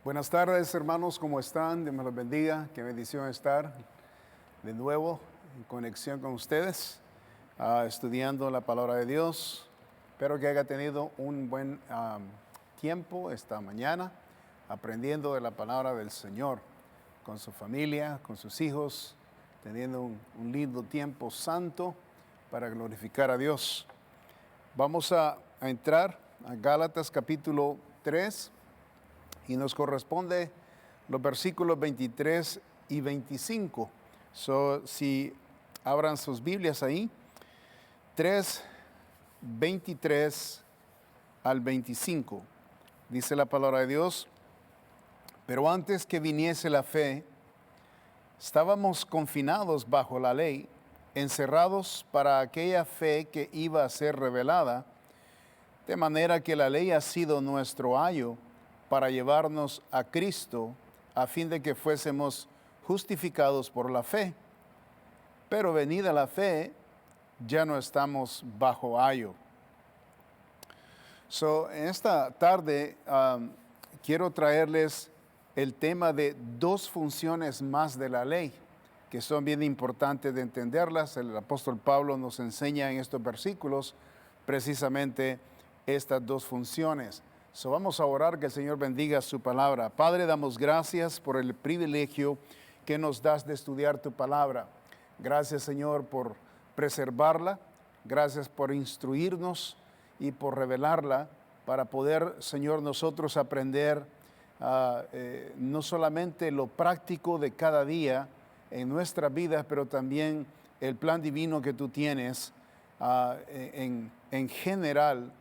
Buenas tardes, hermanos, ¿cómo están? Dios me los bendiga. Qué bendición estar de nuevo en conexión con ustedes, estudiando la palabra de Dios. Espero que haya tenido un buen tiempo esta mañana, aprendiendo de la palabra del Señor, con su familia, con sus hijos, teniendo un lindo tiempo santo para glorificar a Dios. Vamos a entrar a Gálatas capítulo 3. Y nos corresponde los versículos 23 y 25. Si abran sus Biblias ahí, 3, 23 al 25. Dice la palabra de Dios: pero antes que viniese la fe, estábamos confinados bajo la ley, encerrados para aquella fe que iba a ser revelada, de manera que la ley ha sido nuestro ayo para llevarnos a Cristo, a fin de que fuésemos justificados por la fe. Pero venida la fe, ya no estamos bajo ayo. En esta tarde quiero traerles el tema de dos funciones más de la ley, que son bien importantes de entenderlas. El apóstol Pablo nos enseña en estos versículos precisamente estas dos funciones. Vamos a orar que el Señor bendiga su palabra. Padre, damos gracias por el privilegio que nos das de estudiar tu palabra. Gracias, Señor, por preservarla. Gracias por instruirnos y por revelarla para poder, Señor, nosotros aprender no solamente lo práctico de cada día en nuestras vidas, pero también el plan divino que tú tienes en general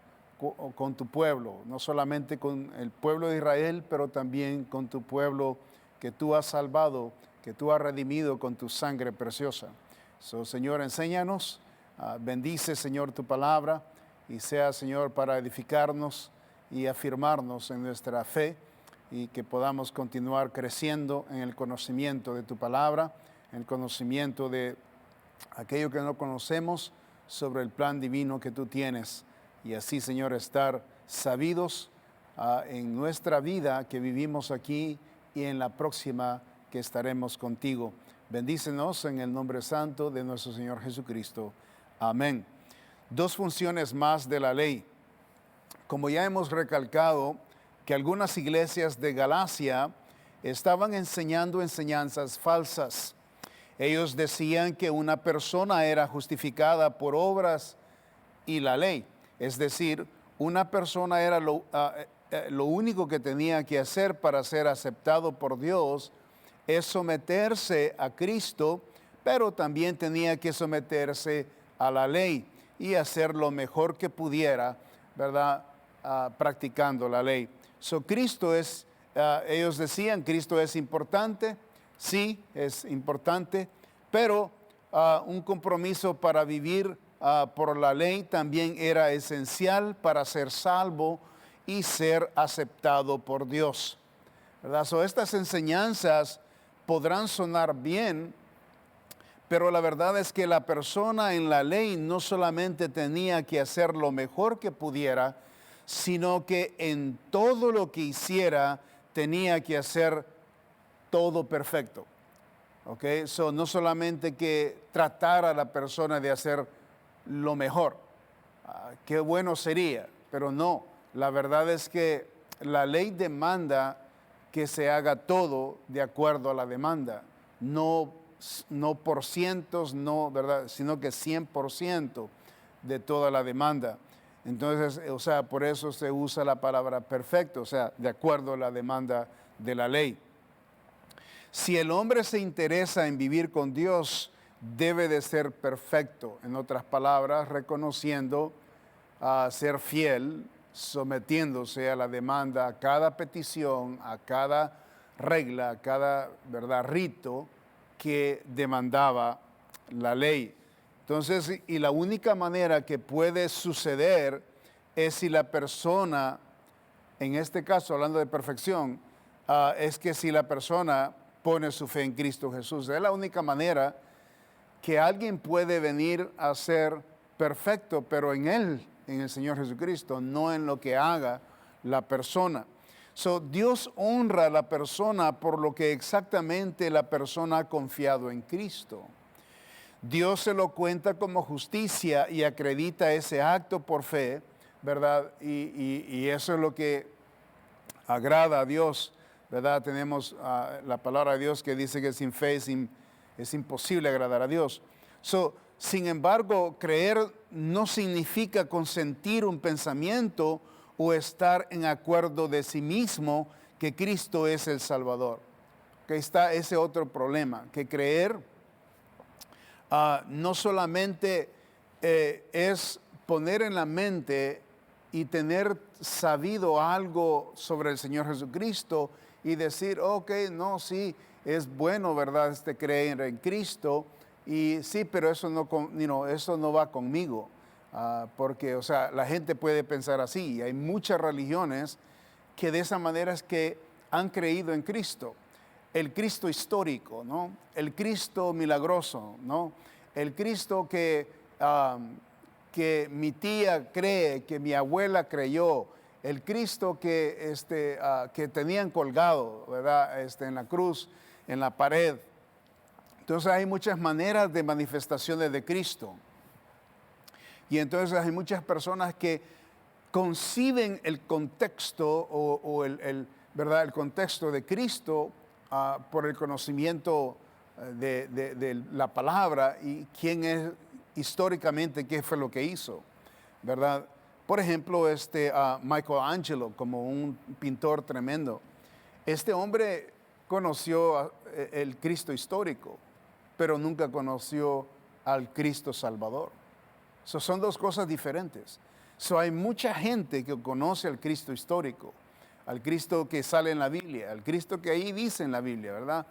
con tu pueblo, no solamente con el pueblo de Israel, pero también con tu pueblo que tú has salvado, que tú has redimido con tu sangre preciosa. Señor, enséñanos, bendice, Señor, tu palabra, y sea, Señor, para edificarnos y afirmarnos en nuestra fe, y que podamos continuar creciendo en el conocimiento de tu palabra, en el conocimiento de aquello que no conocemos sobre el plan divino que tú tienes. Y así, Señor, estar sabidos en nuestra vida que vivimos aquí y en la próxima que estaremos contigo. Bendícenos en el nombre santo de nuestro Señor Jesucristo. Amén. Dos funciones más de la ley. Como ya hemos recalcado, que algunas iglesias de Galacia estaban enseñando enseñanzas falsas. Ellos decían que una persona era justificada por obras y la ley. Es decir, una persona era lo único que tenía que hacer para ser aceptado por Dios es someterse a Cristo, pero también tenía que someterse a la ley y hacer lo mejor que pudiera, ¿verdad? Practicando la ley. Cristo es, ellos decían, Cristo es importante, sí, es importante, pero un compromiso para vivir por la ley también era esencial para ser salvo y ser aceptado por Dios, ¿verdad? Estas enseñanzas podrán sonar bien, pero la verdad es que la persona en la ley no solamente tenía que hacer lo mejor que pudiera, sino que en todo lo que hiciera tenía que hacer todo perfecto. ¿Ok? No solamente que tratar a la persona de hacer lo mejor. Qué bueno sería, pero no. La verdad es que la ley demanda que se haga todo de acuerdo a la demanda. No por cientos, no, ¿verdad? Sino que 100% de toda la demanda. Entonces, por eso se usa la palabra perfecto, de acuerdo a la demanda de la ley. Si el hombre se interesa en vivir con Dios, debe de ser perfecto. En otras palabras, reconociendo ser fiel, sometiéndose a la demanda, a cada petición, a cada regla, a cada, ¿verdad?, rito que demandaba la ley. Entonces, y la única manera que puede suceder es si la persona, en este caso hablando de perfección, es que si la persona pone su fe en Cristo Jesús. Es la única manera que alguien puede venir a ser perfecto, pero en Él, en el Señor Jesucristo, no en lo que haga la persona. So, Dios honra a la persona por lo que exactamente la persona ha confiado en Cristo. Dios se lo cuenta como justicia y acredita ese acto por fe, ¿verdad? Y eso es lo que agrada a Dios, ¿verdad? Tenemos la palabra de Dios que dice que sin fe es imposible agradar a Dios. Sin embargo, creer no significa consentir un pensamiento o estar en acuerdo de sí mismo que Cristo es el Salvador. Que está ese otro problema, que creer no solamente es poner en la mente y tener sabido algo sobre el Señor Jesucristo y decir, ok, no, sí, es bueno, ¿verdad? Creer en Cristo, y sí, pero eso eso no va conmigo, porque, o sea, la gente puede pensar así, y hay muchas religiones que de esa manera es que han creído en Cristo. El Cristo histórico, ¿no? El Cristo milagroso, ¿no? El Cristo que mi tía cree, que mi abuela creyó, el Cristo que tenían colgado, ¿verdad? En la cruz, en la pared. Entonces hay muchas maneras de manifestaciones de Cristo. Y entonces hay muchas personas que conciben el contexto ¿verdad? El contexto de Cristo por el conocimiento de la palabra y quién es históricamente, qué fue lo que hizo, ¿verdad? Por ejemplo, Michelangelo, como un pintor tremendo. Este hombre conoció el Cristo histórico, pero nunca conoció al Cristo Salvador. Son dos cosas diferentes. Hay mucha gente que conoce al Cristo histórico, al Cristo que sale en la Biblia, al Cristo que ahí dice en la Biblia, ¿verdad?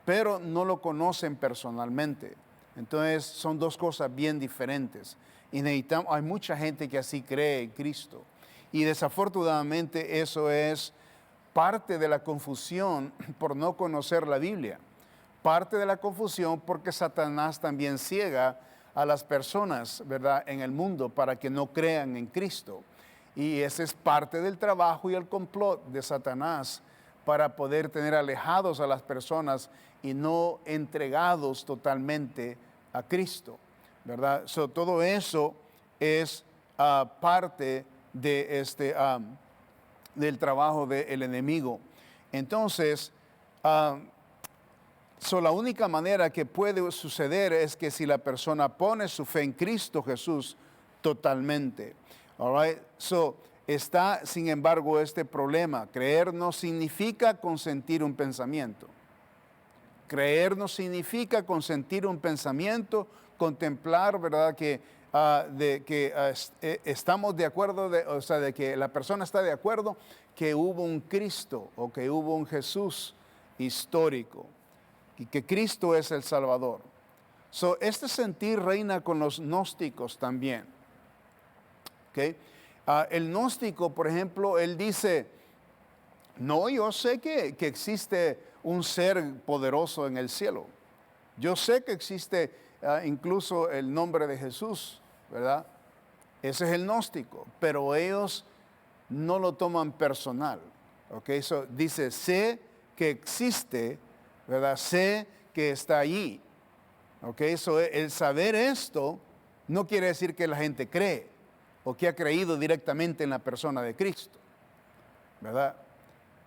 Pero no lo conocen personalmente. Entonces son dos cosas bien diferentes. Y hay mucha gente que así cree en Cristo. Y desafortunadamente eso es parte de la confusión por no conocer la Biblia. Parte de la confusión porque Satanás también ciega a las personas, ¿verdad?, en el mundo para que no crean en Cristo. Y ese es parte del trabajo y el complot de Satanás para poder tener alejados a las personas y no entregados totalmente a Cristo, ¿verdad? Todo eso es parte de del trabajo del enemigo. Entonces, la única manera que puede suceder es que si la persona pone su fe en Cristo Jesús totalmente. All right? Está, sin embargo, este problema. Creer no significa consentir un pensamiento. Creer no significa consentir un pensamiento, contemplar, ¿verdad?, que estamos de acuerdo, de que la persona está de acuerdo que hubo un Cristo o que hubo un Jesús histórico y que Cristo es el Salvador. Este sentir reina con los gnósticos también. ¿Okay? El gnóstico, por ejemplo, él dice, no, yo sé que existe un ser poderoso en el cielo. Yo sé que existe incluso el nombre de Jesús, ¿verdad? Ese es el gnóstico, pero ellos no lo toman personal. ¿Ok? Dice, sé que existe, ¿verdad? Sé que está allí. ¿Ok? El saber esto no quiere decir que la gente cree o que ha creído directamente en la persona de Cristo, ¿verdad?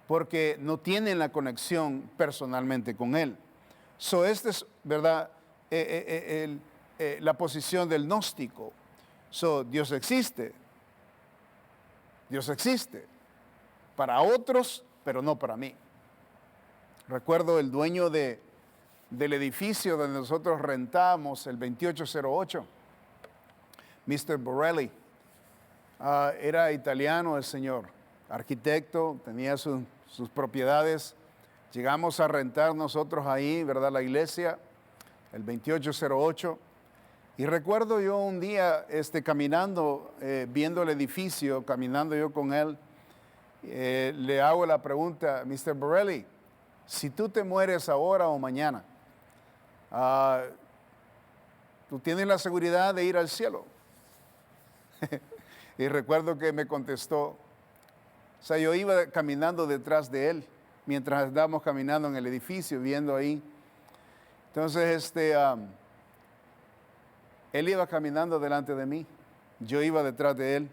Porque no tienen la conexión personalmente con Él. Esta es, ¿verdad?, la posición del gnóstico. Dios existe. Dios existe. Para otros, pero no para mí. Recuerdo el dueño del edificio donde nosotros rentamos, el 2808, Mr. Borelli. Era italiano el señor, arquitecto, tenía sus propiedades. Llegamos a rentar nosotros ahí, ¿verdad?, la iglesia, el 2808. Y recuerdo yo un día caminando, viendo el edificio, caminando yo con él, le hago la pregunta, Mr. Borelli, si tú te mueres ahora o mañana, ¿tú tienes la seguridad de ir al cielo? Y recuerdo que me contestó, O sea, yo iba caminando detrás de él, mientras estábamos caminando en el edificio, viendo ahí. Entonces, él iba caminando delante de mí, yo iba detrás de él,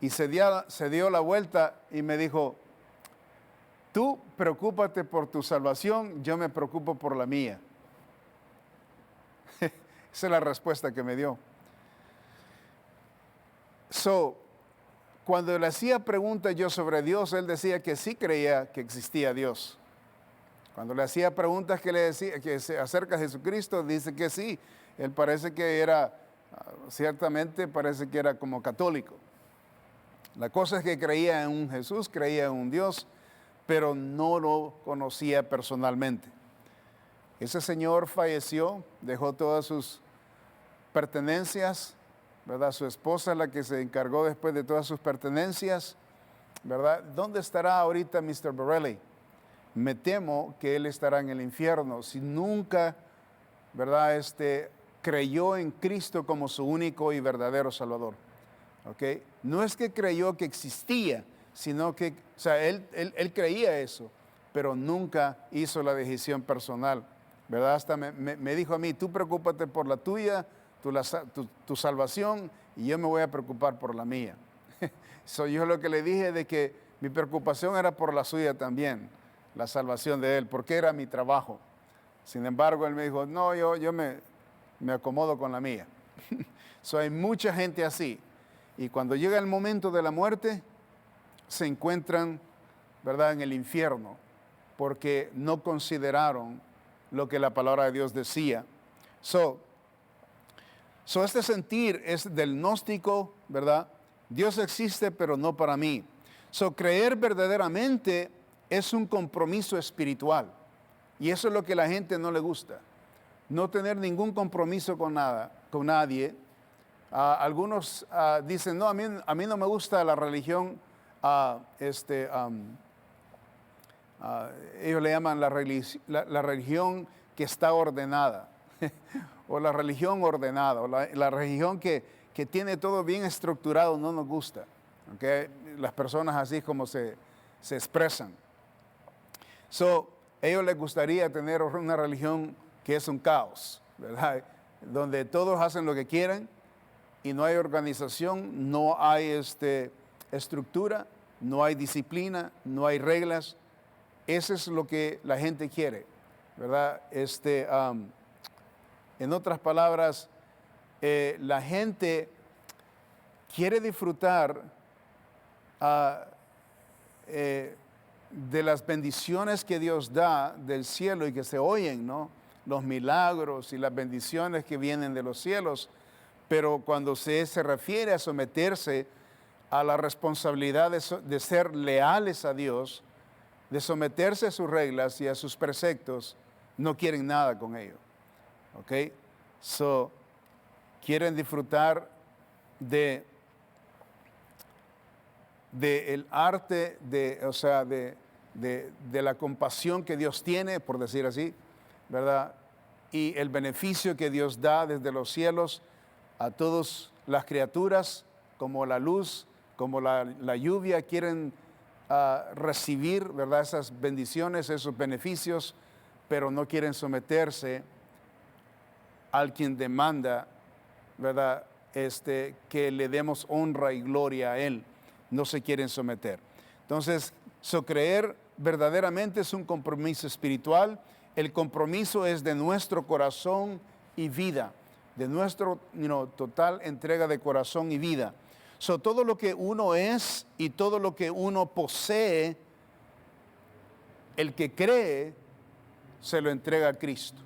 y se dio la vuelta y me dijo, tú preocúpate por tu salvación, yo me preocupo por la mía. Esa es la respuesta que me dio. Cuando le hacía preguntas yo sobre Dios, él decía que sí creía que existía Dios. Cuando le hacía preguntas que le decía que acerca de Jesucristo, dice que sí. Él parece que era, ciertamente parece que era como católico. La cosa es que creía en un Jesús, creía en un Dios, pero no lo conocía personalmente. Ese señor falleció, dejó todas sus pertenencias, ¿verdad? Su esposa es la que se encargó después de todas sus pertenencias, ¿verdad? ¿Dónde estará ahorita Mr. Borelli? Me temo que él estará en el infierno si nunca, ¿verdad? Creyó en Cristo como su único y verdadero Salvador. ¿Okay? No es que creyó que existía, sino que, o sea, él creía eso, pero nunca hizo la decisión personal, ¿verdad? Hasta me dijo a mí, tú preocúpate por la tuya, tu salvación, y yo me voy a preocupar por la mía. Yo lo que le dije de que mi preocupación era por la suya también, la salvación de él, porque era mi trabajo. Sin embargo, él me dijo, no, yo me acomodo con la mía. Hay mucha gente así. Y cuando llega el momento de la muerte, se encuentran, ¿verdad?, en el infierno, porque no consideraron lo que la palabra de Dios decía. Este sentir es del gnóstico, ¿verdad? Dios existe, pero no para mí. Creer verdaderamente es un compromiso espiritual. Y eso es lo que a la gente no le gusta. No tener ningún compromiso con nada, con nadie. Algunos dicen, no, a mí no me gusta la religión, ellos le llaman la religión que está ordenada, o la religión ordenada, o la religión que tiene todo bien estructurado, no nos gusta. ¿Okay? Las personas así como se expresan. Ellos les gustaría tener una religión que es un caos, ¿verdad? Donde todos hacen lo que quieren y no hay organización, no hay estructura, no hay disciplina, no hay reglas. Eso es lo que la gente quiere, ¿verdad? En otras palabras, la gente quiere disfrutar de las bendiciones que Dios da del cielo y que se oyen, ¿no? Los milagros y las bendiciones que vienen de los cielos, pero cuando se refiere a someterse a la responsabilidad de ser leales a Dios, de someterse a sus reglas y a sus preceptos, no quieren nada con ello. ¿Ok? Quieren disfrutar de el arte, de la compasión que Dios tiene, por decir así, ¿verdad? Y el beneficio que Dios da desde los cielos a todas las criaturas, como la luz, como la lluvia, quieren recibir, ¿verdad?, esas bendiciones, esos beneficios, pero no quieren someterse al quien demanda, ¿verdad?, que le demos honra y gloria a Él. No se quieren someter. Entonces, creer verdaderamente es un compromiso espiritual. El compromiso es de nuestro corazón y vida, de nuestra total entrega de corazón y vida. Todo lo que uno es y todo lo que uno posee, el que cree, se lo entrega a Cristo.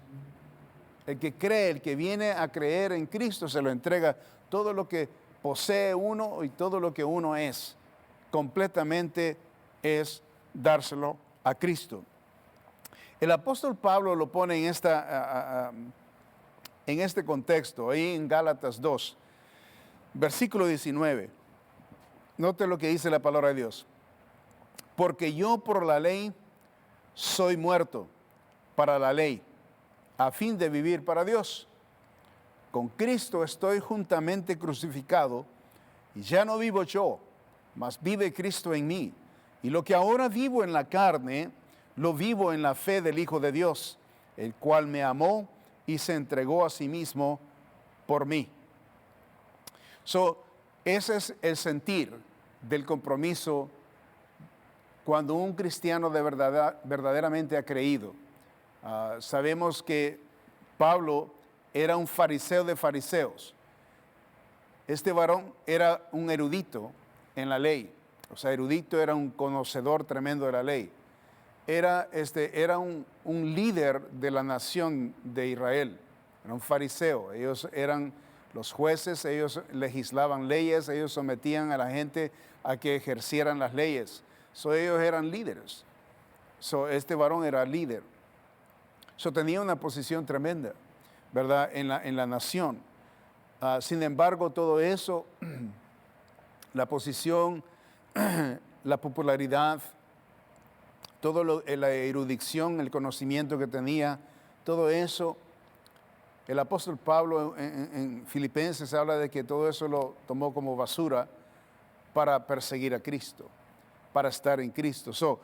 El que cree, el que viene a creer en Cristo, se lo entrega todo lo que posee uno y todo lo que uno es. Completamente es dárselo a Cristo. El apóstol Pablo lo pone en este contexto, ahí en Gálatas 2, versículo 19. Note lo que dice la palabra de Dios. Porque yo por la ley soy muerto para la ley, a fin de vivir para Dios. Con Cristo estoy juntamente crucificado, y ya no vivo yo, mas vive Cristo en mí. Y lo que ahora vivo en la carne, lo vivo en la fe del Hijo de Dios, el cual me amó y se entregó a sí mismo por mí. Ese es el sentir del compromiso cuando un cristiano de verdaderamente ha creído. Sabemos que Pablo era un fariseo de fariseos. Este varón era un erudito en la ley. O sea, erudito era un conocedor tremendo de la ley. Era un líder de la nación de Israel. Era un fariseo. Ellos eran los jueces, ellos legislaban leyes, ellos sometían a la gente a que ejercieran las leyes. Ellos eran líderes. Este varón era líder. Tenía una posición tremenda, ¿verdad? En la nación. Sin embargo, todo eso, la posición, la popularidad, la erudición, el conocimiento que tenía, todo eso, el apóstol Pablo en Filipenses habla de que todo eso lo tomó como basura para perseguir a Cristo, para estar en Cristo. Eso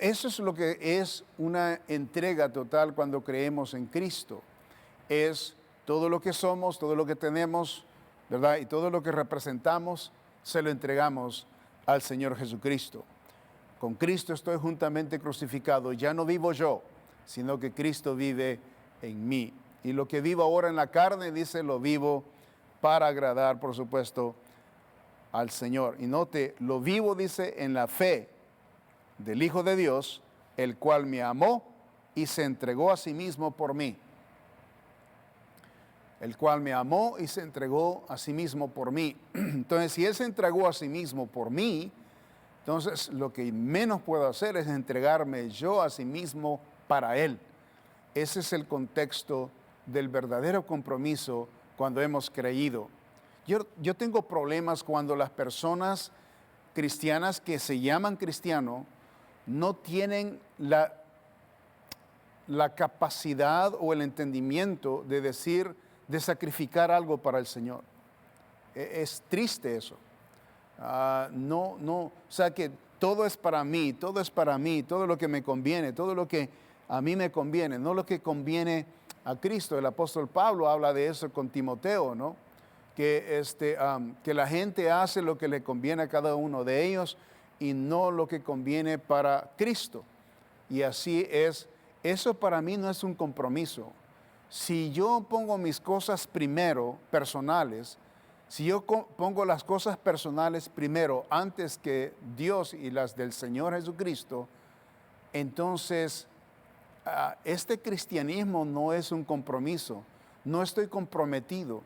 es lo que es una entrega total cuando creemos en Cristo. Es todo lo que somos, todo lo que tenemos, ¿verdad? Y todo lo que representamos, se lo entregamos al Señor Jesucristo. Con Cristo estoy juntamente crucificado. Ya no vivo yo, sino que Cristo vive en mí. Y lo que vivo ahora en la carne, dice, lo vivo para agradar, por supuesto, al Señor. Y note, lo vivo, dice, en la fe del Hijo de Dios, el cual me amó y se entregó a sí mismo por mí. El cual me amó y se entregó a sí mismo por mí. Entonces, si Él se entregó a sí mismo por mí, entonces lo que menos puedo hacer es entregarme yo a sí mismo para Él. Ese es el contexto del verdadero compromiso cuando hemos creído. Yo tengo problemas cuando las personas cristianas que se llaman cristianos no tienen la capacidad o el entendimiento de decir, de sacrificar algo para el Señor. Es triste eso. O sea que todo es para mí, todo es para mí, todo lo que me conviene, todo lo que a mí me conviene, no lo que conviene a Cristo. El apóstol Pablo habla de eso con Timoteo, ¿no? Que la gente hace lo que le conviene a cada uno de ellos y no lo que conviene para Cristo. Y así es. Eso para mí no es un compromiso. Si yo pongo mis cosas primero, personales, si yo pongo las cosas personales primero antes que Dios y las del Señor Jesucristo, entonces este cristianismo no es un compromiso. No estoy comprometido.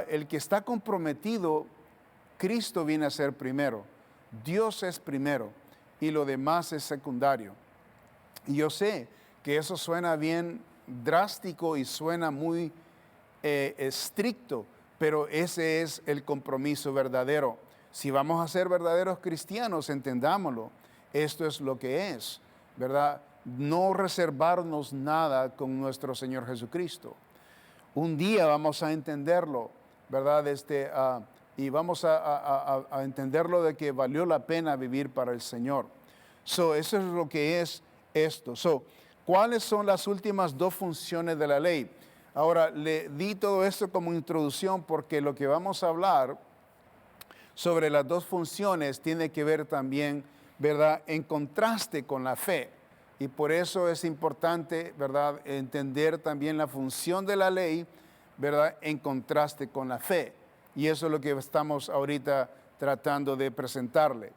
El que está comprometido, Cristo viene a ser primero. Dios es primero y lo demás es secundario. Y yo sé que eso suena bien drástico y suena muy estricto, pero ese es el compromiso verdadero. Si vamos a ser verdaderos cristianos, entendámoslo. Esto es lo que es, ¿verdad? No reservarnos nada con nuestro Señor Jesucristo. Un día vamos a entenderlo, ¿verdad? Y vamos a entenderlo de que valió la pena vivir para el Señor. Eso es lo que es esto. ¿Cuáles son las últimas dos funciones de la ley? Ahora, le di todo esto como introducción porque lo que vamos a hablar sobre las dos funciones tiene que ver también, ¿verdad?, en contraste con la fe. Y por eso es importante, ¿verdad?, entender también la función de la ley, ¿verdad?, en contraste con la fe. Y eso es lo que estamos ahorita tratando de presentarle.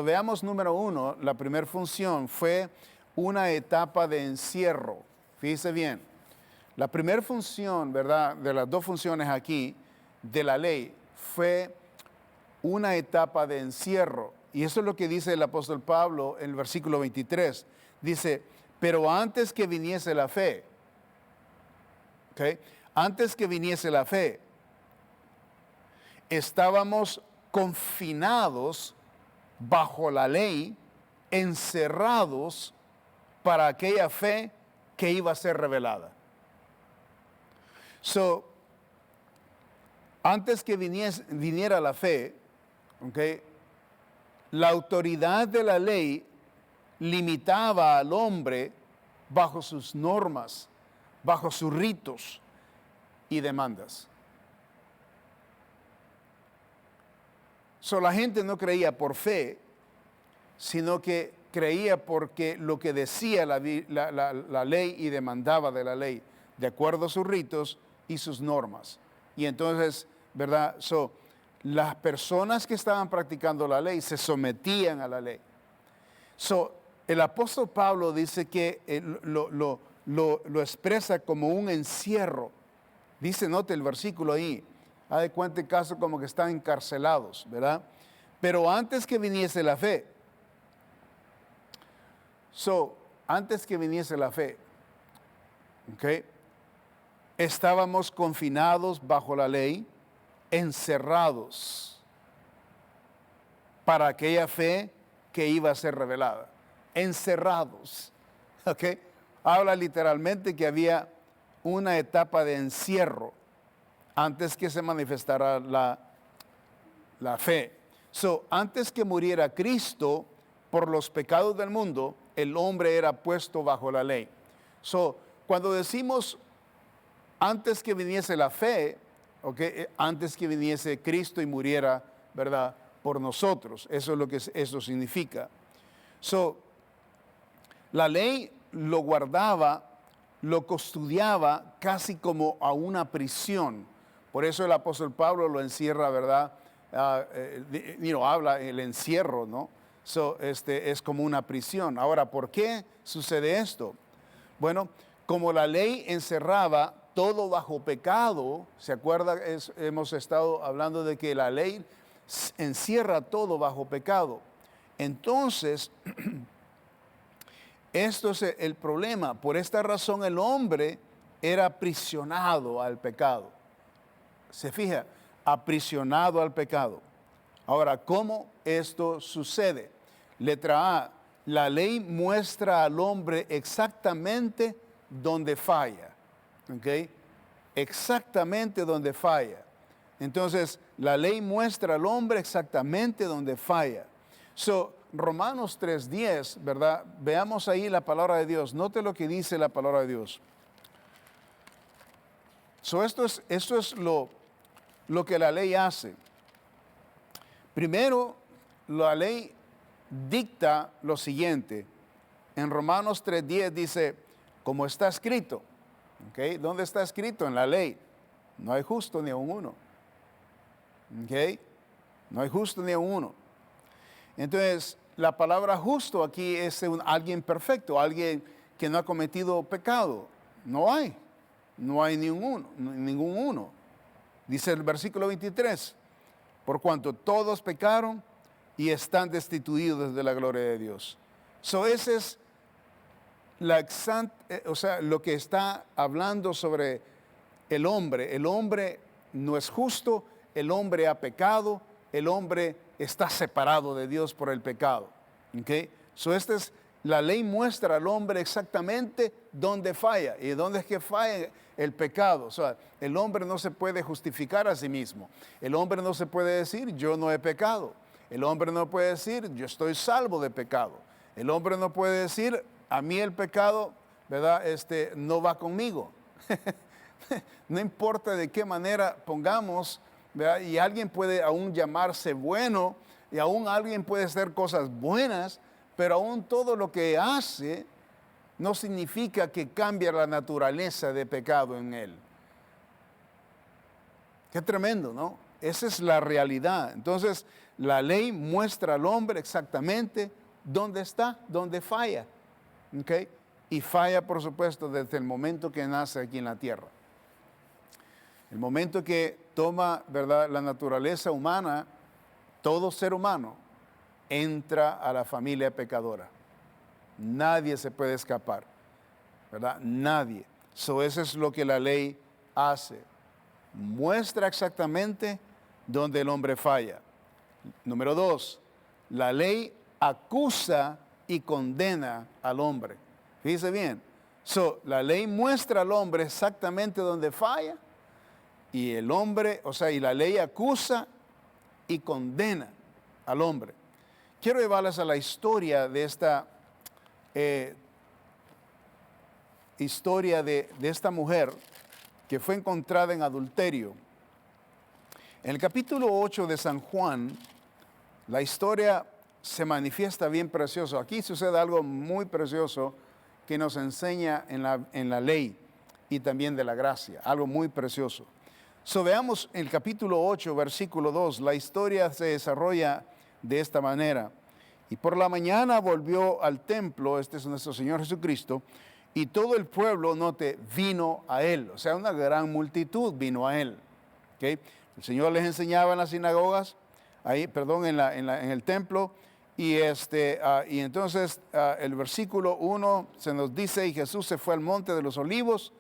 Veamos número 1, la primera función fue una etapa de encierro. Fíjese bien, la primera función, ¿verdad?, de las dos funciones aquí de la ley fue una etapa de encierro. Y eso es lo que dice el apóstol Pablo en el versículo 23. Dice, pero antes que viniese la fe, ¿okay?, antes que viniese la fe, estábamos confinados bajo la ley, encerrados para aquella fe que iba a ser revelada. Antes que viniera la fe, ¿okay?, la autoridad de la ley limitaba al hombre bajo sus normas, bajo sus ritos y demandas. La gente no creía por fe, sino que creía porque lo que decía la ley y demandaba de la ley, de acuerdo a sus ritos y sus normas. Y entonces, ¿verdad? Las personas que estaban practicando la ley se sometían a la ley. El apóstol Pablo dice que lo expresa como un encierro. Dice, note el versículo ahí, haz de cuenta el caso como que están encarcelados, ¿verdad? Pero antes que viniese la fe, antes que viniese la fe, ¿ok? Estábamos confinados bajo la ley, encerrados para aquella fe que iba a ser revelada. Encerrados, ¿ok? Habla literalmente que había una etapa de encierro antes que se manifestara la fe. Antes que muriera Cristo por los pecados del mundo, el hombre era puesto bajo la ley. Cuando decimos antes que viniese la fe, okay, antes que viniese Cristo y muriera, ¿verdad?, por nosotros, eso es lo que eso significa. La ley lo guardaba, lo custodiaba casi como a una prisión. Por eso el apóstol Pablo lo encierra, ¿verdad? Habla el encierro, ¿no? Es como una prisión. Ahora, ¿por qué sucede esto? Bueno, como la ley encerraba todo bajo pecado, ¿se acuerda? Hemos estado hablando de que la ley encierra todo bajo pecado. Entonces, esto es el problema. Por esta razón el hombre era aprisionado al pecado. Se fija, aprisionado al pecado. Ahora, ¿cómo esto sucede? Letra A, la ley muestra al hombre exactamente donde falla. ¿Ok? Exactamente donde falla. Entonces, la ley muestra al hombre exactamente donde falla. Romanos 3:10, ¿verdad? Veamos ahí la palabra de Dios. Note lo que dice la palabra de Dios. Esto es lo que la ley hace. Primero, la ley dicta lo siguiente. En Romanos 3:10 dice, como está escrito. ¿Okay? ¿Dónde está escrito? En la ley. No hay justo ni aun uno. ¿Okay? No hay justo ni aun uno. Entonces, la palabra justo aquí es alguien perfecto, alguien que no ha cometido pecado. No hay. No hay ningún uno. Dice el versículo 23, por cuanto todos pecaron y están destituidos de la gloria de Dios. Ese es lo que está hablando sobre el hombre. El hombre no es justo, el hombre ha pecado, el hombre está separado de Dios por el pecado. ¿Okay? La ley muestra al hombre exactamente dónde falla. ¿Y dónde es que falla el pecado? El hombre no se puede justificar a sí mismo. El hombre no se puede decir, yo no he pecado. El hombre no puede decir, yo estoy salvo de pecado. El hombre no puede decir, a mí el pecado, ¿verdad? No va conmigo. No importa de qué manera pongamos, ¿verdad? Y alguien puede aún llamarse bueno, y aún alguien puede hacer cosas buenas, pero aún todo lo que hace no significa que cambie la naturaleza de pecado en él. Qué tremendo, ¿no? Esa es la realidad. Entonces, la ley muestra al hombre exactamente dónde está, dónde falla. ¿Okay? Y falla, por supuesto, desde el momento que nace aquí en la tierra. El momento que toma, ¿verdad?, la naturaleza humana, todo ser humano entra a la familia pecadora. Nadie se puede escapar, ¿verdad? Nadie. Eso es lo que la ley hace. Muestra exactamente dónde el hombre falla. Número 2, la ley acusa y condena al hombre. Fíjese bien. La ley muestra al hombre exactamente dónde falla y el hombre, y la ley acusa y condena al hombre. quiero llevarles a la historia de esta historia de esta mujer que fue encontrada en adulterio. En el capítulo 8 de San Juan, la historia se manifiesta bien precioso. Aquí sucede algo muy precioso que nos enseña en la ley y también de la gracia, algo muy precioso. Veamos el capítulo 8, versículo 2, la historia se desarrolla de esta manera. Y por la mañana volvió al templo, este es nuestro Señor Jesucristo, y todo el pueblo, note, vino a él. O sea, una gran multitud vino a él. ¿Okay? El Señor les enseñaba en las sinagogas, en el templo, y entonces el versículo 1 se nos dice, y Jesús se fue al monte de los olivos.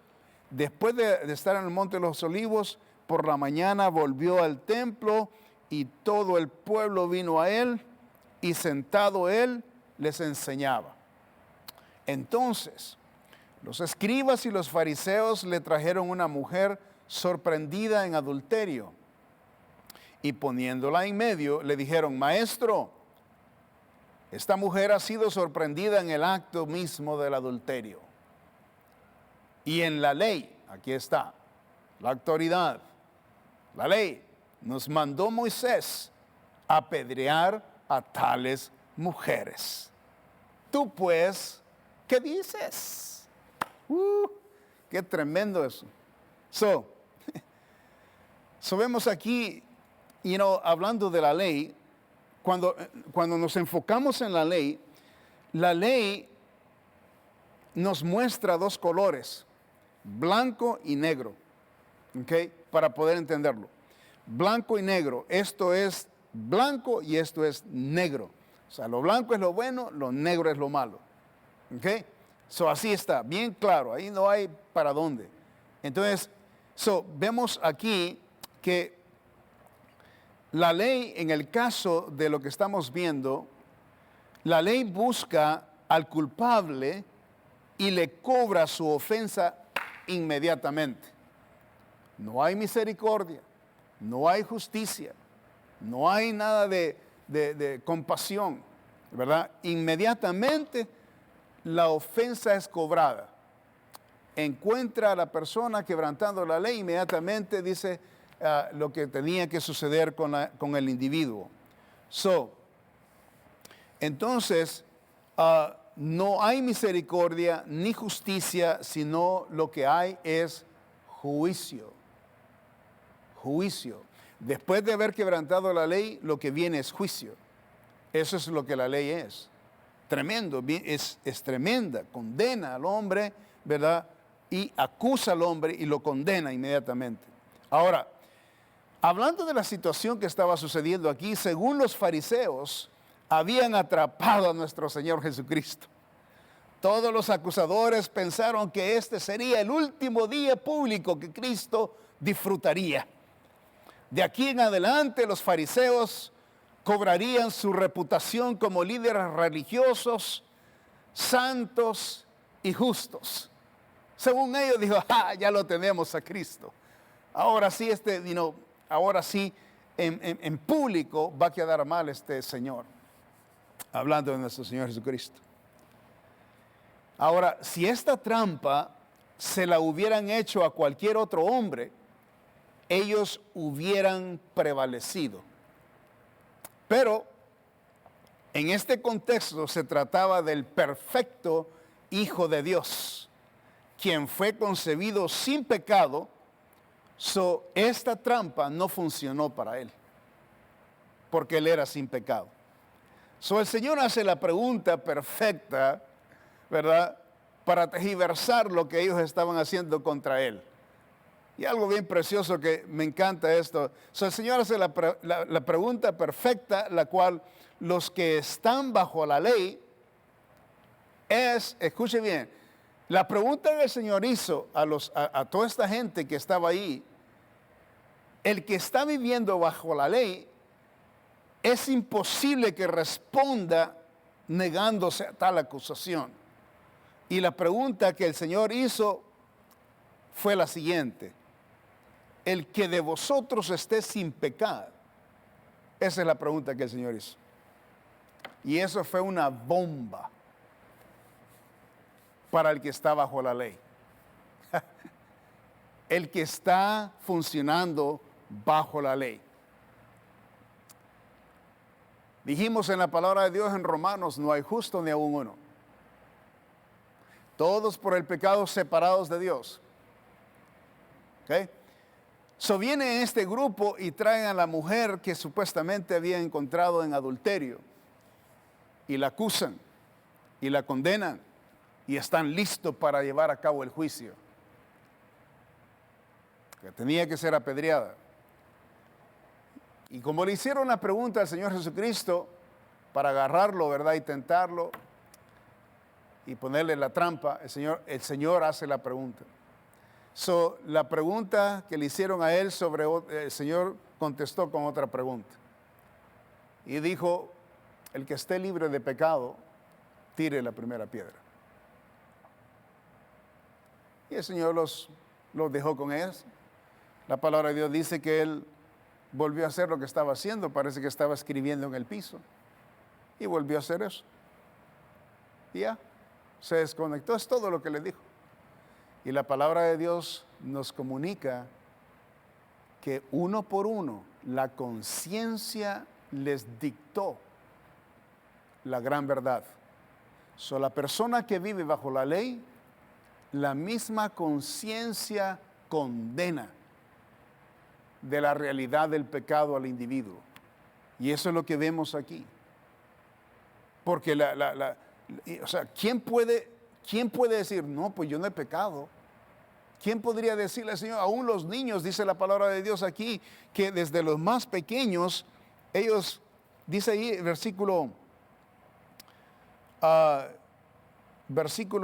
Después de estar en el monte de los olivos, por la mañana volvió al templo, y todo el pueblo vino a él, y sentado él les enseñaba. Entonces, los escribas y los fariseos le trajeron una mujer sorprendida en adulterio, y poniéndola en medio, le dijeron: Maestro, esta mujer ha sido sorprendida en el acto mismo del adulterio. Y en la ley, aquí está, la autoridad, la ley, nos mandó Moisés apedrear a tales mujeres. Tú pues, ¿qué dices? Qué tremendo eso. Vemos aquí, hablando de la ley, cuando nos enfocamos en la ley nos muestra dos colores, blanco y negro, ¿ok? Para poder entenderlo. Blanco y negro, esto es blanco y esto es negro. O sea, lo blanco es lo bueno, lo negro es lo malo. ¿Ok? Así está, bien claro, ahí no hay para dónde. Entonces, vemos aquí que la ley, en el caso de lo que estamos viendo, la ley busca al culpable y le cobra su ofensa inmediatamente. No hay misericordia, no hay justicia, no hay nada de compasión, ¿verdad? Inmediatamente la ofensa es cobrada. Encuentra a la persona quebrantando la ley, inmediatamente dice lo que tenía que suceder con el individuo. Entonces, no hay misericordia ni justicia, sino lo que hay es juicio. Juicio. Después de haber quebrantado la ley, lo que viene es juicio. Eso es lo que la ley es. Tremendo, es tremenda. Condena al hombre, ¿verdad? Y acusa al hombre y lo condena inmediatamente. Ahora, hablando de la situación que estaba sucediendo aquí, según los fariseos, habían atrapado a nuestro Señor Jesucristo. Todos los acusadores pensaron que este sería el último día público que Cristo disfrutaría. De aquí en adelante los fariseos cobrarían su reputación como líderes religiosos, santos y justos. Según ellos dijo, ya lo tenemos a Cristo. Ahora sí, ahora sí en público va a quedar mal este Señor. Hablando de nuestro Señor Jesucristo. Ahora, si esta trampa se la hubieran hecho a cualquier otro hombre, ellos hubieran prevalecido. Pero en este contexto se trataba del perfecto Hijo de Dios, quien fue concebido sin pecado. Esta trampa no funcionó para él, porque él era sin pecado. El Señor hace la pregunta perfecta, ¿verdad?, para tergiversar lo que ellos estaban haciendo contra él. Y algo bien precioso que me encanta esto. El Señor hace la pregunta perfecta, la cual los que están bajo la ley escuche bien, la pregunta que el Señor hizo a toda esta gente que estaba ahí, el que está viviendo bajo la ley, es imposible que responda negándose a tal acusación. Y la pregunta que el Señor hizo fue la siguiente: el que de vosotros esté sin pecado. Esa es la pregunta que el Señor hizo. Y eso fue una bomba para el que está bajo la ley. El que está funcionando bajo la ley. Dijimos en la palabra de Dios en Romanos, no hay justo ni aun uno. Todos por el pecado separados de Dios. ¿Ok? So viene este grupo y traen a la mujer que supuestamente había encontrado en adulterio. Y la acusan y la condenan y están listos para llevar a cabo el juicio. Que tenía que ser apedreada. Y como le hicieron la pregunta al Señor Jesucristo para agarrarlo, ¿verdad? Y tentarlo y ponerle la trampa, el Señor hace la pregunta. La pregunta que le hicieron a él el Señor contestó con otra pregunta. Y dijo, el que esté libre de pecado, tire la primera piedra. Y el Señor los dejó con ellas. La palabra de Dios dice que él volvió a hacer lo que estaba haciendo, parece que estaba escribiendo en el piso. Y volvió a hacer eso. Y ya, se desconectó, es todo lo que le dijo. Y la palabra de Dios nos comunica que uno por uno la conciencia les dictó la gran verdad. La persona que vive bajo la ley, la misma conciencia condena de la realidad del pecado al individuo. Y eso es lo que vemos aquí. Porque ¿quién puede decir, no, pues yo no he pecado? ¿Quién podría decirle al Señor? Aún los niños, dice la palabra de Dios aquí, que desde los más pequeños, ellos, dice ahí, versículo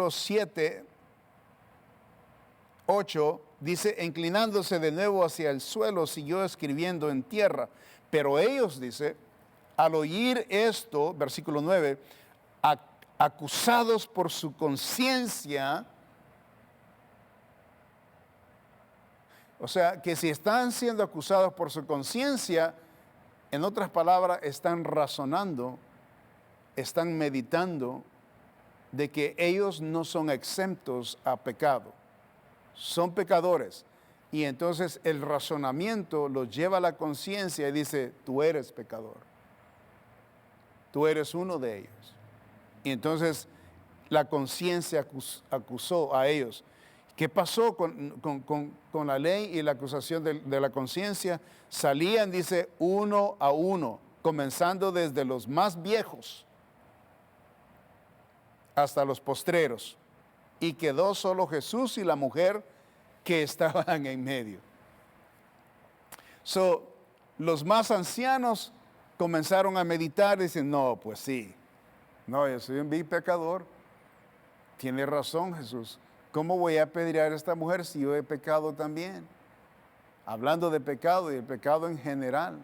7, 8, dice, inclinándose de nuevo hacia el suelo, siguió escribiendo en tierra. Pero ellos, dice, al oír esto, versículo 9, acusados por su conciencia, o sea, que si están siendo acusados por su conciencia, en otras palabras, están razonando, están meditando de que ellos no son exentos a pecado. Son pecadores. Y entonces el razonamiento los lleva a la conciencia y dice, tú eres pecador. Tú eres uno de ellos. Y entonces la conciencia acusó a ellos. ¿Qué pasó con la ley y la acusación de la conciencia? Salían, dice, uno a uno, comenzando desde los más viejos hasta los postreros. Y quedó solo Jesús y la mujer que estaban en medio. Los más ancianos comenzaron a meditar y dicen, no, pues sí, no, yo soy un vil pecador. Tiene razón Jesús. ¿Cómo voy a apedrear a esta mujer si yo he pecado también? Hablando de pecado y el pecado en general.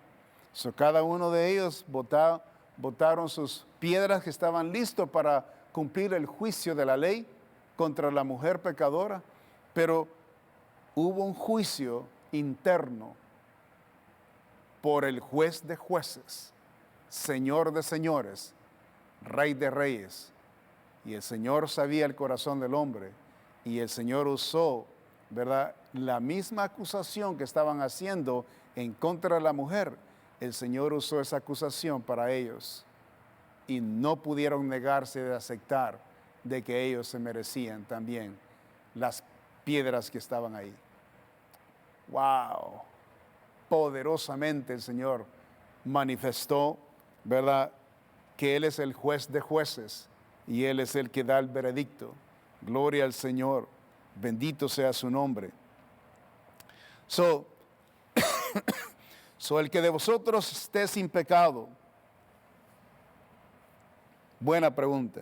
Cada uno de ellos botaron sus piedras que estaban listos para cumplir el juicio de la ley contra la mujer pecadora, pero hubo un juicio interno por el juez de jueces, Señor de señores, Rey de reyes. Y el Señor sabía el corazón del hombre y el Señor usó, ¿verdad?, la misma acusación que estaban haciendo en contra de la mujer. El Señor usó esa acusación para ellos y no pudieron negarse de aceptar de que ellos se merecían también las piedras que estaban ahí. ¡Wow! Poderosamente el Señor manifestó, ¿verdad?, que Él es el juez de jueces y Él es el que da el veredicto. Gloria al Señor, bendito sea su nombre. El que de vosotros esté sin pecado. Buena pregunta.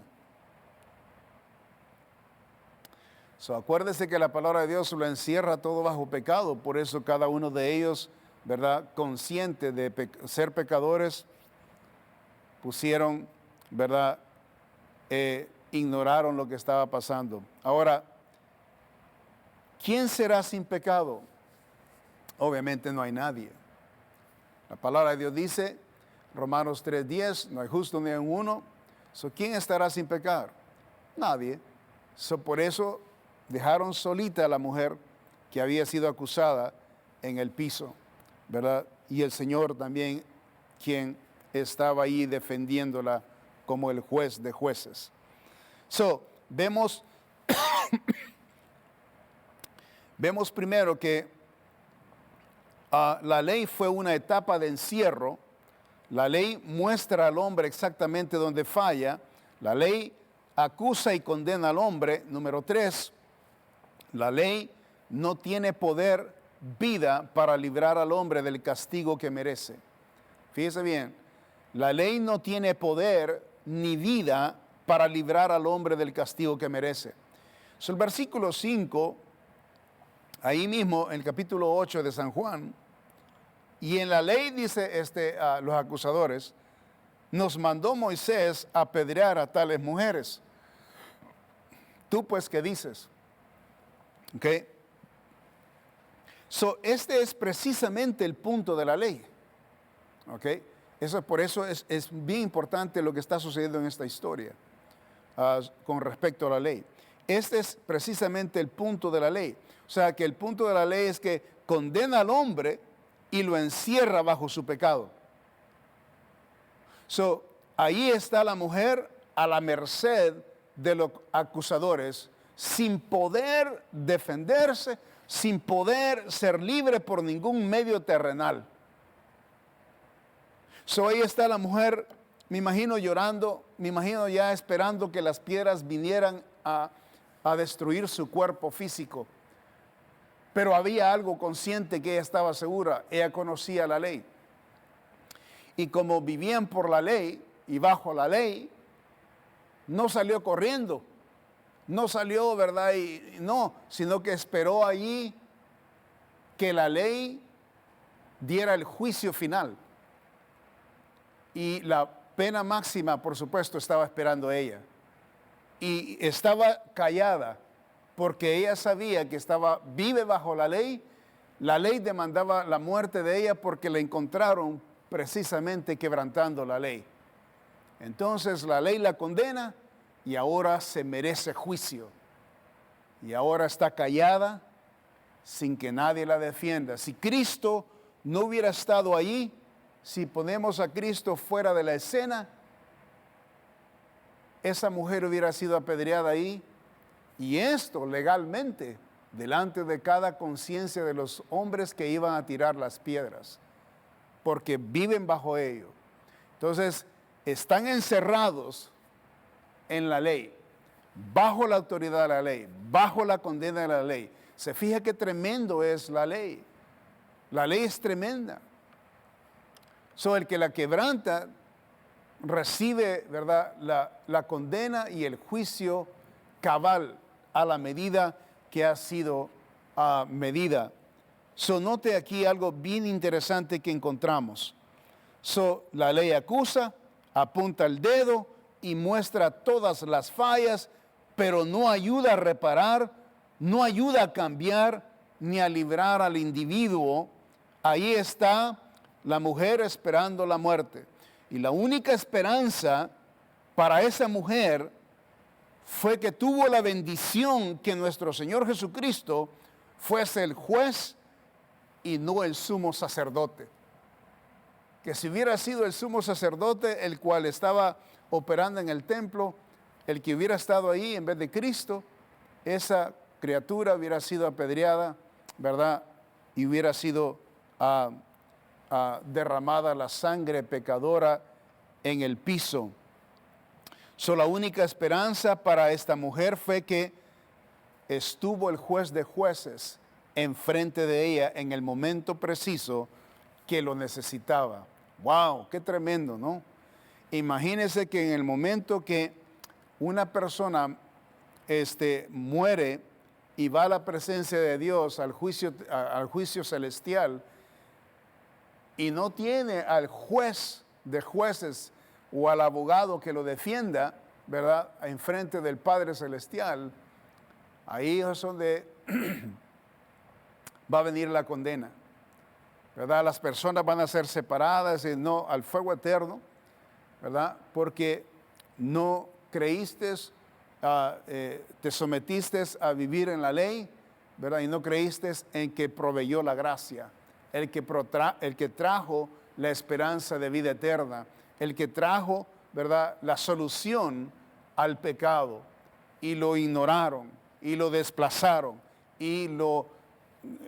Acuérdese que la palabra de Dios lo encierra todo bajo pecado, por eso cada uno de ellos, ¿verdad?, consciente de ser pecadores, pusieron, ¿verdad?, ignoraron lo que estaba pasando. Ahora, ¿quién será sin pecado? Obviamente no hay nadie. La palabra de Dios dice, Romanos 3:10, no hay justo ni en uno. ¿Quién estará sin pecar? Nadie. Por eso dejaron solita a la mujer que había sido acusada en el piso, ¿verdad? Y el Señor también, quien estaba ahí defendiéndola como el juez de jueces. Vemos primero que la ley fue una etapa de encierro. La ley muestra al hombre exactamente dónde falla. La ley acusa y condena al hombre. Número 3, la ley no tiene poder, vida para librar al hombre del castigo que merece. Fíjese bien, la ley no tiene poder ni vida para librar al hombre del castigo que merece. El versículo 5, ahí mismo en el capítulo 8 de San Juan, y en la ley dice los acusadores, nos mandó Moisés a apedrear a tales mujeres. ¿Tú pues qué dices? ¿Ok? Este es precisamente el punto de la ley. ¿Ok? Por eso es bien importante lo que está sucediendo en esta historia con respecto a la ley. Este es precisamente el punto de la ley. O sea, que el punto de la ley es que condena al hombre y lo encierra bajo su pecado. Ahí está la mujer a la merced de los acusadores, sin poder defenderse, sin poder ser libre por ningún medio terrenal. Ahí está la mujer, me imagino llorando, me imagino ya esperando que las piedras vinieran a destruir su cuerpo físico. Pero había algo consciente que ella estaba segura, ella conocía la ley. Y como vivían por la ley y bajo la ley, no salió corriendo, no salió, ¿verdad? Sino que esperó allí que la ley diera el juicio final. Y la pena máxima, por supuesto, estaba esperando ella. Y estaba callada, porque ella sabía que vive bajo la ley. La ley demandaba la muerte de ella porque la encontraron precisamente quebrantando la ley. Entonces la ley la condena y ahora se merece juicio. Y ahora está callada sin que nadie la defienda. Si Cristo no hubiera estado allí, si ponemos a Cristo fuera de la escena, esa mujer hubiera sido apedreada ahí. Y esto legalmente, delante de cada conciencia de los hombres que iban a tirar las piedras, porque viven bajo ello. Entonces, están encerrados en la ley, bajo la autoridad de la ley, bajo la condena de la ley. Se fija qué tremendo es la ley. La ley es tremenda. El que la quebranta recibe, ¿verdad?, la condena y el juicio cabal a la medida que ha sido medida. Note aquí algo bien interesante que encontramos. La ley acusa, apunta el dedo y muestra todas las fallas, pero no ayuda a reparar, no ayuda a cambiar ni a librar al individuo. Ahí está la mujer esperando la muerte. Y la única esperanza para esa mujer fue que tuvo la bendición que nuestro Señor Jesucristo fuese el juez y no el sumo sacerdote. Que si hubiera sido el sumo sacerdote el cual estaba operando en el templo, el que hubiera estado ahí en vez de Cristo, esa criatura hubiera sido apedreada, ¿verdad? Y hubiera sido derramada la sangre pecadora en el piso. La única esperanza para esta mujer fue que estuvo el juez de jueces enfrente de ella en el momento preciso que lo necesitaba. ¡Wow! ¡Qué tremendo!, ¿no? Imagínense que en el momento que una persona muere y va a la presencia de Dios, al juicio celestial, y no tiene al juez de jueces o al abogado que lo defienda, ¿verdad?, enfrente del Padre Celestial, ahí es donde va a venir la condena. ¿verdad? Las personas van a ser separadas y no al fuego eterno, ¿verdad? Porque no creíste, te sometiste a vivir en la ley, ¿verdad? Y no creíste en que proveyó la gracia, el que trajo la esperanza de vida eterna, el que trajo, ¿verdad?, la solución al pecado, y lo ignoraron y lo desplazaron y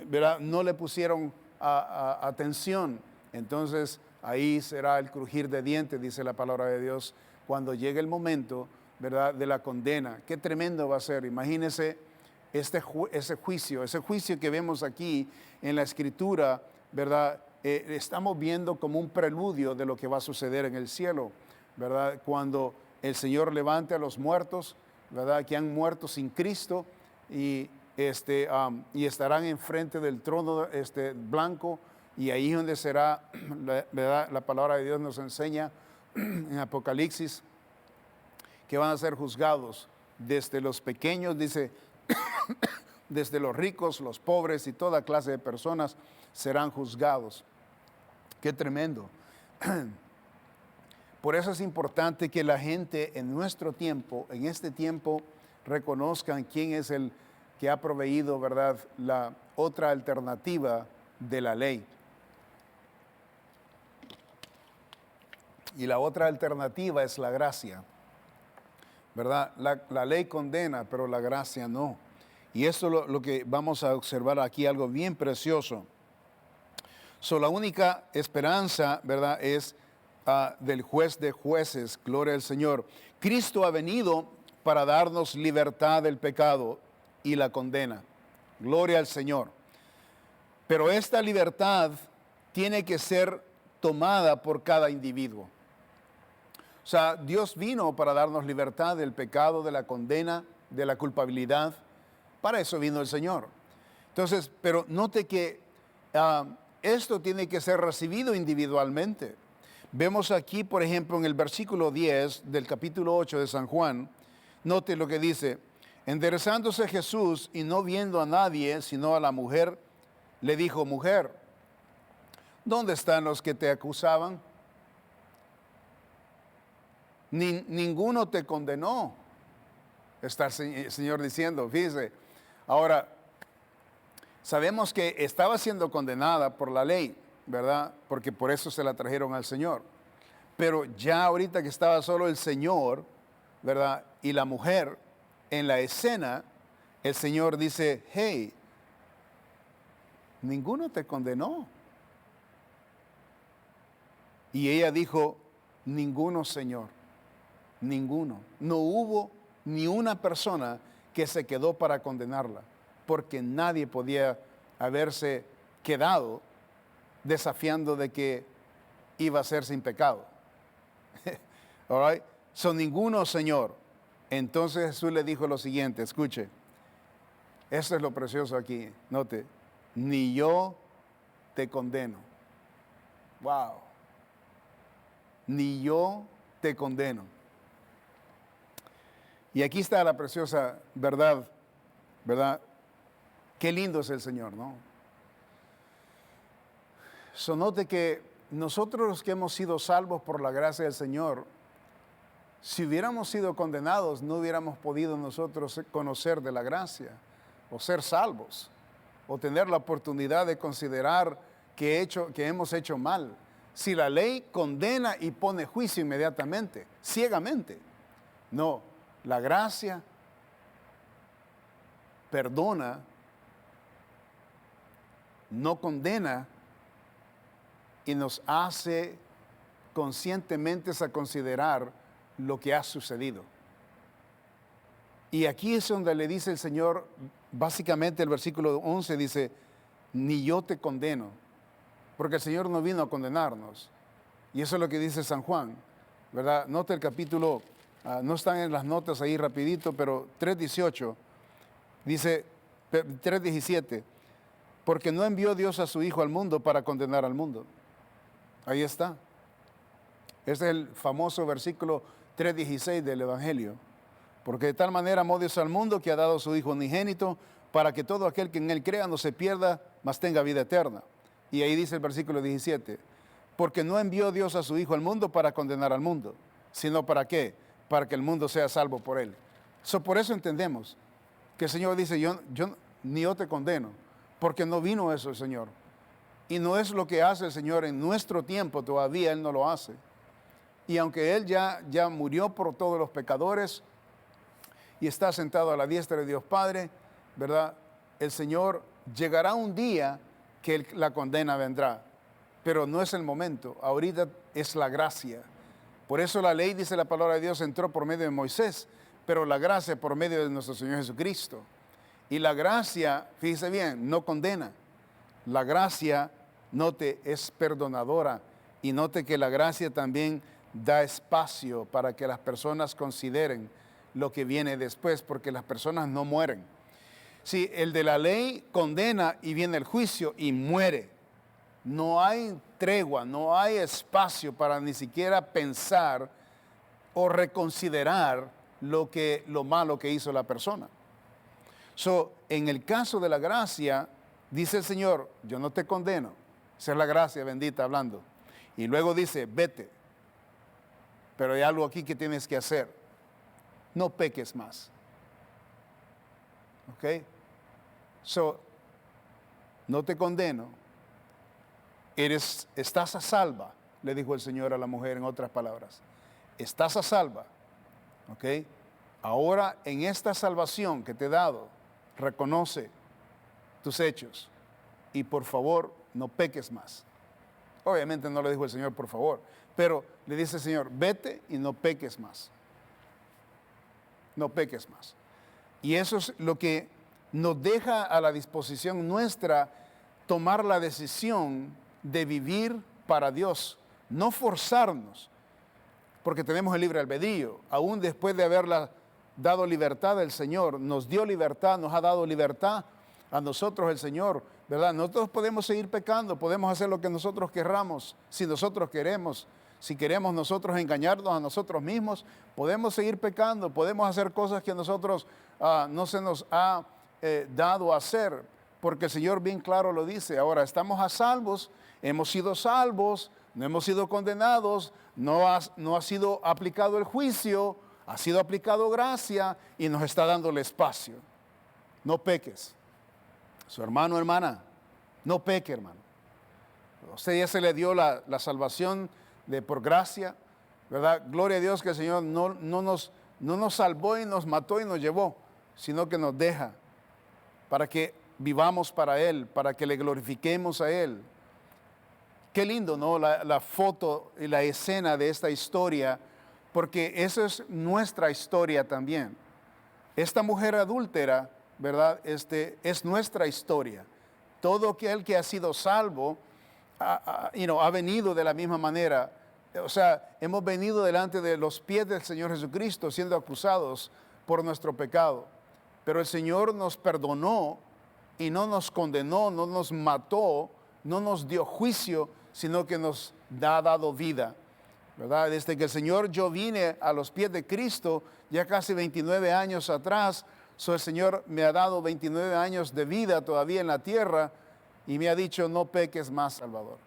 ¿verdad?, no le pusieron atención. Entonces ahí será el crujir de dientes, dice la palabra de Dios, cuando llegue el momento, ¿verdad?, de la condena. Qué tremendo va a ser. Imagínense ese juicio que vemos aquí en la Escritura, ¿verdad? Estamos viendo como un preludio de lo que va a suceder en el cielo, ¿verdad? Cuando el Señor levante a los muertos, ¿verdad?, que han muerto sin Cristo, y estarán enfrente del trono blanco, y ahí es donde será, ¿verdad? La palabra de Dios nos enseña en Apocalipsis que van a ser juzgados desde los pequeños, dice, desde los ricos, los pobres y toda clase de personas serán juzgados. Qué tremendo. Por eso es importante que la gente en nuestro tiempo, en este tiempo, reconozcan quién es el que ha proveído, ¿verdad?, la otra alternativa de la ley. Y la otra alternativa es la gracia, ¿verdad? La ley condena, pero la gracia no. Y esto es lo que vamos a observar aquí, algo bien precioso. La única esperanza, ¿verdad?, es del juez de jueces, gloria al Señor. Cristo ha venido para darnos libertad del pecado y la condena. Gloria al Señor. Pero esta libertad tiene que ser tomada por cada individuo. O sea, Dios vino para darnos libertad del pecado, de la condena, de la culpabilidad. Para eso vino el Señor. Entonces, pero note que esto tiene que ser recibido individualmente. Vemos aquí, por ejemplo, en el versículo 10 del capítulo 8 de San Juan, note lo que dice: enderezándose Jesús y no viendo a nadie, sino a la mujer, le dijo: mujer, ¿dónde están los que te acusaban? Ninguno te condenó. Está el Señor diciendo, fíjese. Ahora, sabemos que estaba siendo condenada por la ley, ¿verdad? Porque por eso se la trajeron al Señor. Pero ya ahorita que estaba solo el Señor, ¿verdad?, y la mujer en la escena, el Señor dice: hey, ninguno te condenó. Y ella dijo: ninguno, Señor, ninguno. No hubo ni una persona que se quedó para condenarla, porque nadie podía haberse quedado desafiando de que iba a ser sin pecado. All right? Ninguno, Señor. Entonces Jesús le dijo lo siguiente, escuche, eso es lo precioso aquí, note: ni yo te condeno. Wow. Ni yo te condeno. Y aquí está la preciosa verdad, ¿verdad? Qué lindo es el Señor, ¿no? Note que nosotros los que hemos sido salvos por la gracia del Señor, si hubiéramos sido condenados, no hubiéramos podido nosotros conocer de la gracia, o ser salvos, o tener la oportunidad de considerar que hemos hecho mal. Si la ley condena y pone juicio inmediatamente, ciegamente. No, la gracia perdona, no condena, y nos hace conscientemente a considerar lo que ha sucedido. Y aquí es donde le dice el Señor, básicamente el versículo 11 dice: ni yo te condeno, porque el Señor no vino a condenarnos. Y eso es lo que dice San Juan, ¿verdad? Nota el capítulo, no están en las notas ahí rapidito, pero 3:18, dice 3:17, porque no envió Dios a su Hijo al mundo para condenar al mundo. Ahí está. Este es el famoso versículo 3:16 del Evangelio. Porque de tal manera amó Dios al mundo que ha dado a su Hijo unigénito, para que todo aquel que en él crea no se pierda, mas tenga vida eterna. Y ahí dice el versículo 17, porque no envió Dios a su Hijo al mundo para condenar al mundo, sino ¿para qué? Para que el mundo sea salvo por él. Por eso entendemos que el Señor dice, ni yo te condeno, porque no vino eso el Señor. Y no es lo que hace el Señor en nuestro tiempo, todavía Él no lo hace. Y aunque Él ya murió por todos los pecadores y está sentado a la diestra de Dios Padre, ¿verdad? El Señor llegará un día que la condena vendrá, pero no es el momento, ahorita es la gracia. Por eso la ley, dice la palabra de Dios, entró por medio de Moisés, pero la gracia por medio de nuestro Señor Jesucristo. Y la gracia, fíjese bien, no condena. La gracia, note, es perdonadora. Y note que la gracia también da espacio para que las personas consideren lo que viene después, porque las personas no mueren. Sí, el de la ley condena y viene el juicio y muere. No hay tregua, no hay espacio para ni siquiera pensar o reconsiderar lo malo que hizo la persona. En el caso de la gracia, dice el Señor, yo no te condeno. Esa es la gracia bendita hablando. Y luego dice, vete. Pero hay algo aquí que tienes que hacer. No peques más. ¿Ok? No te condeno. Estás a salva, le dijo el Señor a la mujer en otras palabras. Estás a salva. ¿Ok? Ahora en esta salvación que te he dado, reconoce tus hechos y por favor no peques más. Obviamente no le dijo el Señor por favor, pero le dice el Señor, vete y no peques más. No peques más. Y eso es lo que nos deja a la disposición nuestra tomar la decisión de vivir para Dios, no forzarnos, porque tenemos el libre albedrío, aún después de haberla dado libertad el Señor, nos dio libertad, nos ha dado libertad a nosotros el Señor, ¿verdad? Nosotros podemos seguir pecando, podemos hacer lo que nosotros querramos, si nosotros queremos. Si queremos nosotros engañarnos a nosotros mismos, podemos seguir pecando, podemos hacer cosas que nosotros no se nos ha dado a hacer, porque el Señor bien claro lo dice. Ahora estamos a salvos, hemos sido salvos, no hemos sido condenados, no ha sido aplicado el juicio, ha sido aplicado gracia y nos está dando el espacio. No peques. Su hermano, hermana, no peque, hermano. A usted ya se le dio la salvación por gracia, ¿verdad? Gloria a Dios que el Señor no nos salvó y nos mató y nos llevó, sino que nos deja para que vivamos para Él, para que le glorifiquemos a Él. Qué lindo, ¿no? La foto y la escena de esta historia, porque esa es nuestra historia también. Esta mujer adúltera, ¿verdad? Es nuestra historia. Todo aquel que ha sido salvo ha venido de la misma manera. O sea, hemos venido delante de los pies del Señor Jesucristo siendo acusados por nuestro pecado. Pero el Señor nos perdonó y no nos condenó, no nos mató, no nos dio juicio, sino que nos ha dado vida, ¿verdad? Desde que el Señor, yo vine a los pies de Cristo, ya casi 29 años atrás, el Señor me ha dado 29 años de vida todavía en la tierra y me ha dicho, no peques más, Salvador.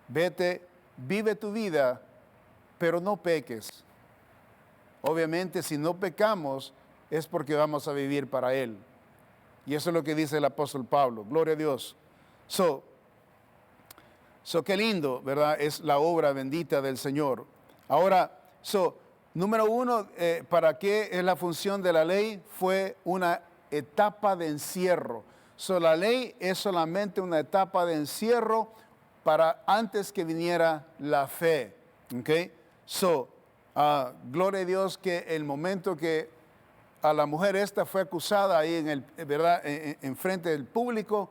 Vete, vive tu vida, pero no peques. Obviamente, si no pecamos, es porque vamos a vivir para Él. Y eso es lo que dice el apóstol Pablo. Gloria a Dios. Qué lindo, ¿verdad? Es la obra bendita del Señor. Ahora, número uno, ¿para qué es la función de la ley? Fue una etapa de encierro. La ley es solamente una etapa de encierro para antes que viniera la fe. ¿Ok? Gloria a Dios que el momento que a la mujer esta fue acusada ahí ¿verdad? En frente del público,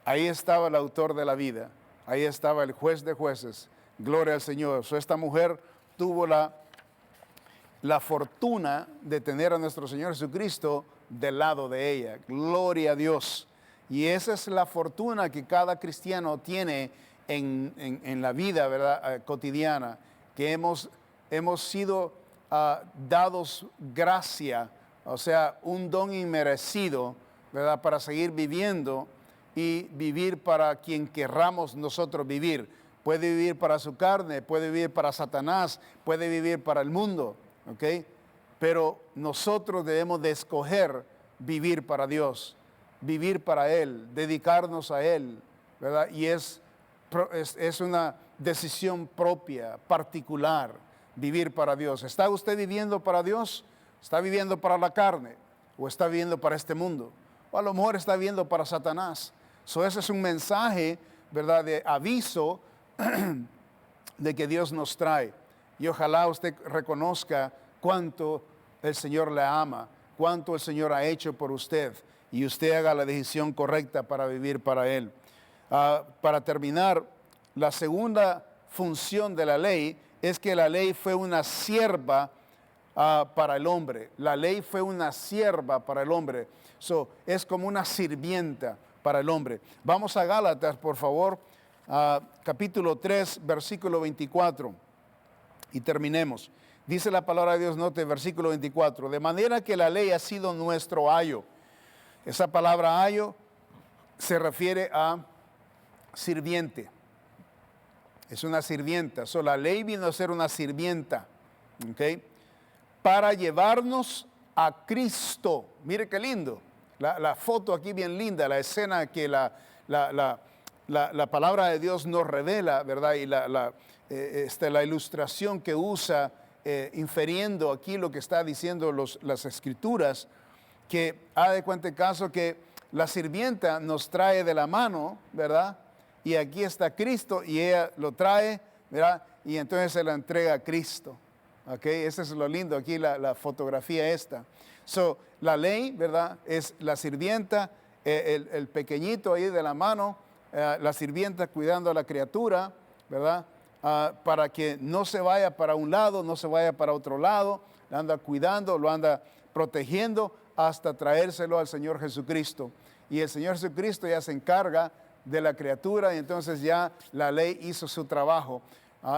ahí estaba el autor de la vida, ahí estaba el juez de jueces. Gloria al Señor. Esta mujer tuvo la fortuna de tener a nuestro Señor Jesucristo del lado de ella. Gloria a Dios. Y esa es la fortuna que cada cristiano tiene en la vida, ¿verdad? Cotidiana, que hemos sido dados gracia, o sea, un don inmerecido, ¿verdad? Para seguir viviendo y vivir para quien querramos nosotros vivir. Puede vivir para su carne, puede vivir para Satanás, puede vivir para el mundo, ¿ok? Pero nosotros debemos de escoger vivir para Dios, vivir para Él, dedicarnos a Él, ¿verdad? Y es una decisión propia, particular, vivir para Dios. ¿Está usted viviendo para Dios? ¿Está viviendo para la carne? ¿O está viviendo para este mundo? O a lo mejor está viviendo para Satanás. Ese es un mensaje, ¿verdad?, de aviso de que Dios nos trae. Y ojalá usted reconozca cuánto el Señor le ama, cuánto el Señor ha hecho por usted, y usted haga la decisión correcta para vivir para Él. Para terminar, la segunda función de la ley es que la ley fue una sierva para el hombre. La ley fue una sierva para el hombre. Es como una sirvienta para el hombre. Vamos a Gálatas, por favor, capítulo 3, versículo 24, y terminemos. Dice la palabra de Dios, note, versículo 24, de manera que la ley ha sido nuestro ayo. Esa palabra ayo se refiere a sirviente. Es una sirvienta. La ley vino a ser una sirvienta, ¿ok?, para llevarnos a Cristo. Mire qué lindo. La foto aquí bien linda, la escena que la palabra de Dios nos revela, ¿verdad? Y la ilustración que usa, inferiendo aquí lo que está diciendo las Escrituras, que ha de cuenta caso que la sirvienta nos trae de la mano, ¿verdad? Y aquí está Cristo y ella lo trae, ¿verdad? Y entonces se la entrega a Cristo. ¿Ok? Eso es lo lindo aquí, la fotografía esta. La ley, ¿verdad?, es la sirvienta, el pequeñito ahí de la mano, la sirvienta cuidando a la criatura, ¿verdad?, para que no se vaya para un lado, no se vaya para otro lado, lo anda cuidando, lo anda protegiendo hasta traérselo al Señor Jesucristo. Y el Señor Jesucristo ya se encarga de la criatura, y entonces ya la ley hizo su trabajo.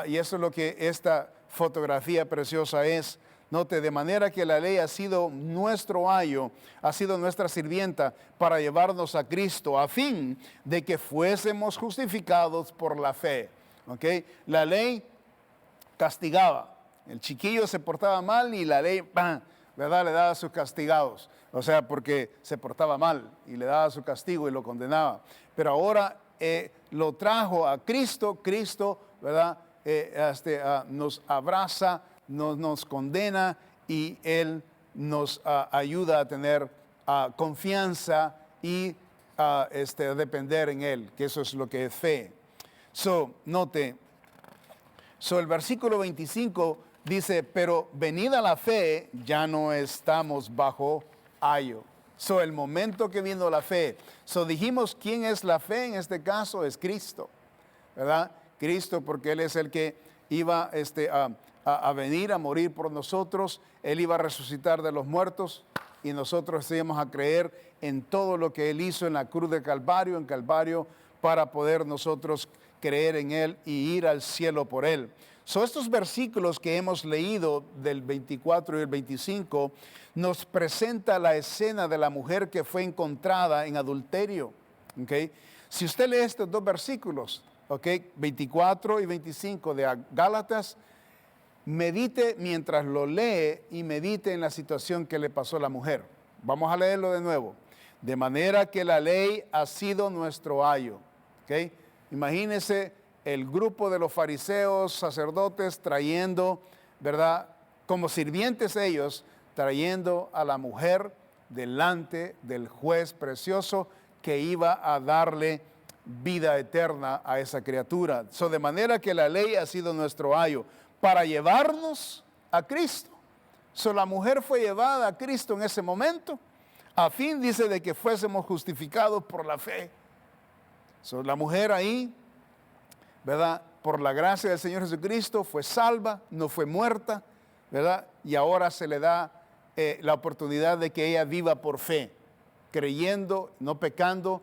Y eso es lo que esta fotografía preciosa es. Note, de manera que la ley ha sido nuestro ayo, ha sido nuestra sirvienta para llevarnos a Cristo, a fin de que fuésemos justificados por la fe. ¿Ok? La ley castigaba. El chiquillo se portaba mal y la ley, ¡pam!, ¿verdad?, le daba sus castigados. O sea, porque se portaba mal y le daba su castigo y lo condenaba. Pero ahora lo trajo a Cristo, ¿verdad?, nos abraza, nos condena, y Él nos ayuda a tener confianza y a depender en Él, que eso es lo que es fe. Note, el versículo 25 dice, pero venida la fe, ya no estamos bajo ayo. El momento que vino la fe. Dijimos, ¿quién es la fe? En este caso es Cristo, ¿verdad? Cristo, porque Él es el que iba a venir a morir por nosotros. Él iba a resucitar de los muertos, y nosotros íbamos a creer en todo lo que Él hizo en la cruz de Calvario, para poder nosotros creer en Él y ir al cielo por Él. Estos versículos que hemos leído del 24 y el 25 nos presenta la escena de la mujer que fue encontrada en adulterio. ¿Okay? Si usted lee estos dos versículos, ¿okay?, 24 y 25 de Gálatas, medite mientras lo lee y medite en la situación que le pasó a la mujer. Vamos a leerlo de nuevo. De manera que la ley ha sido nuestro ayo. ¿Okay? Imagínese el grupo de los fariseos, sacerdotes, trayendo, ¿verdad?, como sirvientes ellos, trayendo a la mujer delante del juez precioso que iba a darle vida eterna a esa criatura. De manera que la ley ha sido nuestro ayo para llevarnos a Cristo. La mujer fue llevada a Cristo en ese momento, a fin, dice, de que fuésemos justificados por la fe. La mujer ahí, ¿verdad?, por la gracia del Señor Jesucristo fue salva, no fue muerta, ¿verdad? Y ahora se le da la oportunidad de que ella viva por fe, creyendo, no pecando,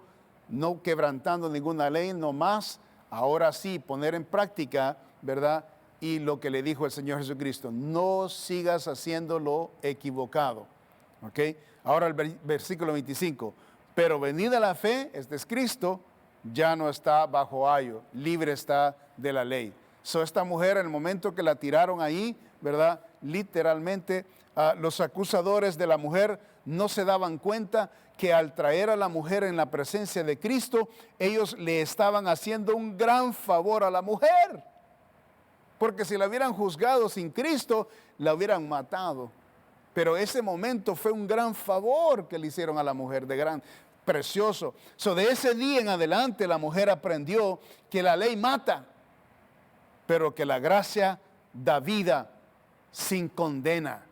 no quebrantando ninguna ley, no más. Ahora sí, poner en práctica, ¿verdad?, y lo que le dijo el Señor Jesucristo, no sigas haciendo lo equivocado. ¿Ok? Ahora el versículo 25. Pero venida la fe, este es Cristo, ya no está bajo ayo, libre está de la ley. So, esta mujer, en el momento que la tiraron ahí, ¿verdad? Literalmente, los acusadores de la mujer no se daban cuenta que al traer a la mujer en la presencia de Cristo, ellos le estaban haciendo un gran favor a la mujer. Porque si la hubieran juzgado sin Cristo, la hubieran matado. Pero ese momento fue un gran favor que le hicieron a la mujer, de gran precioso. So, de ese día en adelante la mujer aprendió que la ley mata, pero que la gracia da vida sin condena.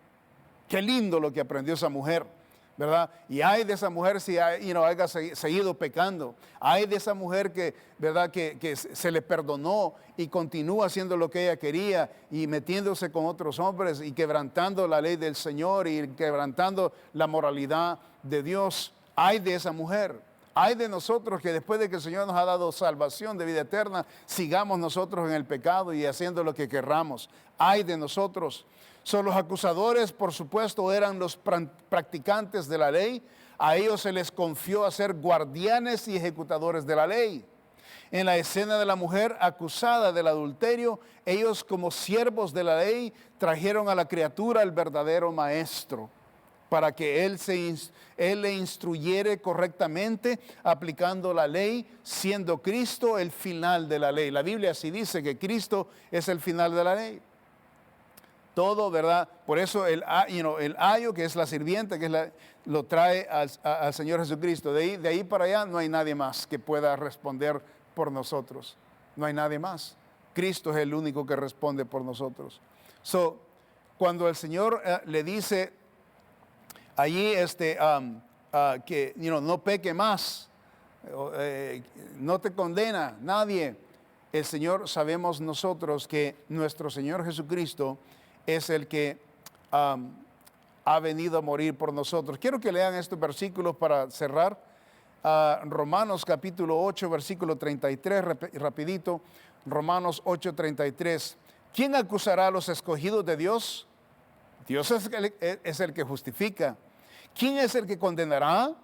Qué lindo lo que aprendió esa mujer, ¿verdad? Y hay de esa mujer si haya seguido pecando. Hay de esa mujer que, ¿verdad? Que se le perdonó y continúa haciendo lo que ella quería y metiéndose con otros hombres y quebrantando la ley del Señor y quebrantando la moralidad de Dios. Hay de esa mujer. Hay de nosotros que después de que el Señor nos ha dado salvación de vida eterna, sigamos nosotros en el pecado y haciendo lo que querramos. Hay de nosotros. Son los acusadores, por supuesto, eran los practicantes de la ley. A ellos se les confió a ser guardianes y ejecutadores de la ley. En la escena de la mujer acusada del adulterio, ellos como siervos de la ley trajeron a la criatura el verdadero maestro, para que él le instruyere correctamente aplicando la ley, siendo Cristo el final de la ley. La Biblia así dice que Cristo es el final de la ley. Todo, ¿verdad? Por eso el ayo, que es la sirvienta, lo trae al Señor Jesucristo. De ahí para allá no hay nadie más que pueda responder por nosotros. No hay nadie más. Cristo es el único que responde por nosotros. So, cuando el Señor le dice allí que no peque más, no te condena nadie. El Señor, sabemos nosotros que nuestro Señor Jesucristo es el que ha venido a morir por nosotros. Quiero que lean estos versículos para cerrar. Romanos capítulo 8, versículo 33, rapidito. Romanos 8, 33. ¿Quién acusará a los escogidos de Dios? Dios es el que justifica. ¿Quién es el que condenará?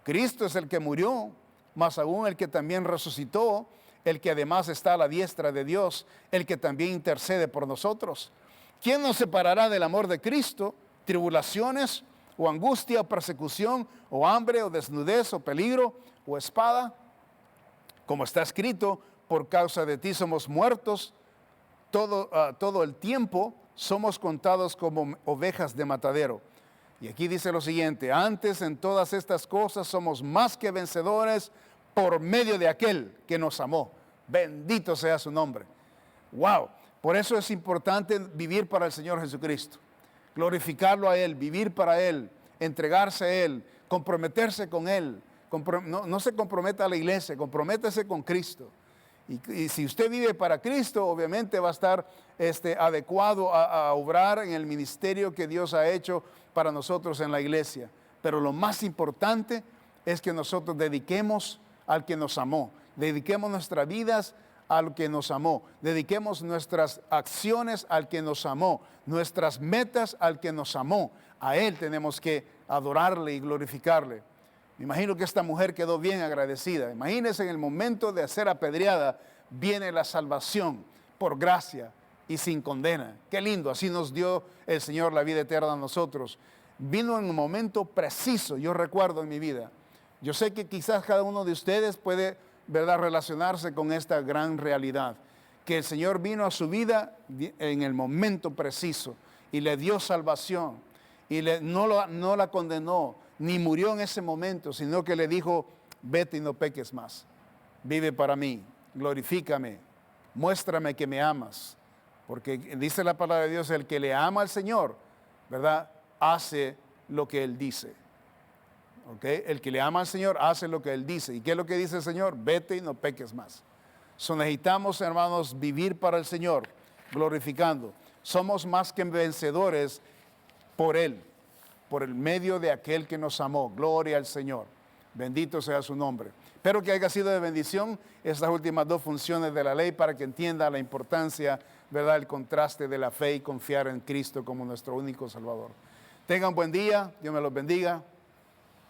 Cristo es el que murió, más aún el que también resucitó, el que además está a la diestra de Dios, el que también intercede por nosotros. ¿Quién nos separará del amor de Cristo? ¿Tribulaciones, o angustia, o persecución, o hambre, o desnudez, o peligro, o espada? Como está escrito, por causa de ti somos muertos, todo el tiempo somos contados como ovejas de matadero. Y aquí dice lo siguiente: antes en todas estas cosas somos más que vencedores por medio de aquel que nos amó. Bendito sea su nombre. Wow. Por eso es importante vivir para el Señor Jesucristo, glorificarlo a Él, vivir para Él, entregarse a Él, comprometerse con Él. No se comprometa a la iglesia, comprométese con Cristo. Y si usted vive para Cristo, obviamente va a estar adecuado a obrar en el ministerio que Dios ha hecho para nosotros en la iglesia. Pero lo más importante es que nosotros dediquemos al que nos amó, dediquemos nuestras vidas al que nos amó, dediquemos nuestras acciones al que nos amó, nuestras metas al que nos amó. A Él tenemos que adorarle y glorificarle. Me imagino que esta mujer quedó bien agradecida. Imagínense, en el momento de ser apedreada, viene la salvación por gracia y sin condena. Qué lindo, así nos dio el Señor la vida eterna a nosotros. Vino en un momento preciso, yo recuerdo en mi vida. Yo sé que quizás cada uno de ustedes puede, ¿verdad?, relacionarse con esta gran realidad, que el Señor vino a su vida en el momento preciso y le dio salvación y no la condenó, ni murió en ese momento, sino que le dijo: vete y no peques más, vive para mí, glorifícame, muéstrame que me amas, porque dice la palabra de Dios: el que le ama al Señor, ¿verdad?, hace lo que Él dice. ¿Okay? El que le ama al Señor hace lo que Él dice. ¿Y qué es lo que dice el Señor? Vete y no peques más. Necesitamos, hermanos, vivir para el Señor, glorificando. Somos más que vencedores por Él, por el medio de aquel que nos amó. Gloria al Señor. Bendito sea su nombre. Espero que haya sido de bendición estas últimas dos funciones de la ley, para que entienda la importancia, ¿verdad?, el contraste de la fe y confiar en Cristo como nuestro único Salvador. Tengan buen día. Dios me los bendiga.